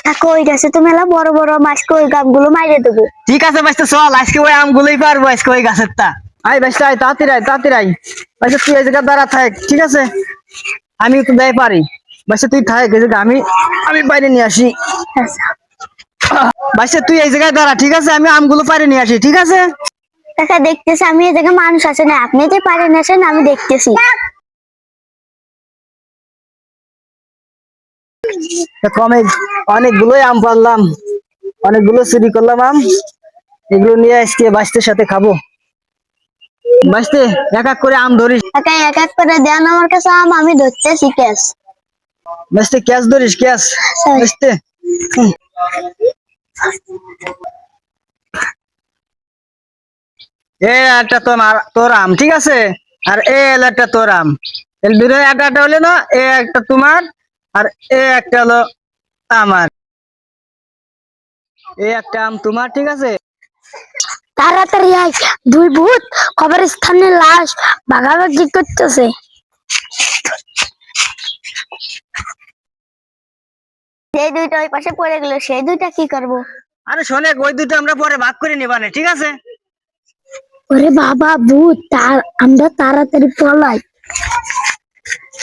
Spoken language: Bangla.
কই গেছে তুমি এলা বড় বড় মাছ কই গাছগুলো মাইরে দেবো। ঠিক আছে বাইস্তে চল, আজকে ওই আমগুলোই পারবো আজকে ওই গাছের তা। আই বাইস্তে আয়, তাড়াতাড়ি আয়, তাড়াতাড়ি আয়। বাইস্তে তুই এই জায়গায় দাঁড়া থাক, ঠিক আছে? আমি তো দেয় পারি। বাইস্তে তুই থাক এই জায়গায়, আমি আমি বাইরে নিয়ে আসি। আচ্ছা বাইস্তে তুই এই জায়গায় দাঁড়া, ঠিক আছে? আমি আমগুলো পারে নিয়ে আসি, ঠিক আছে? কাকা দেখতেছি আমি এই জায়গায় মানুষ আছে না, আপনি যে পারেন আসেন আমি দেখতেছি। কমে অনেকগুলোই আম পারলাম, অনেকগুলো চুরি করলাম আম। এগুলো নিয়ে আজকে বাইস্তের সাথে খাবো। বাইস্তে এক এক করে আম ধরিস। কাকা এক এক করে দেন আমার কাছে আম, আমি ধরতেছি ক্যাশ। বাইস্তে ক্যাচ ধরিস, ক্যাচ। বাইস্তে এ একটা তোর আম, ঠিক আছে? আর এ হলো একটা তোর আম। এই দুটো একটা একটা হলো না, এ একটা তোমার, আর এ একটা হলো আমার। এ একটা আম তোমার, ঠিক আছে? তাড়াতাড়ি আয়, দুই ভূত কবরস্থানে লাশ ভাগাভাগি করতেছে। সেই দুইটা ওই পাশে পড়ে গেল, সেই দুইটা কি করব? আরে শোনে, ওই দুটো আমরা পরে ভাগ করে নিবানে, ঠিক আছে? ওরে বাবা ভূত, তার আমরা তাড়াতাড়ি পলাই।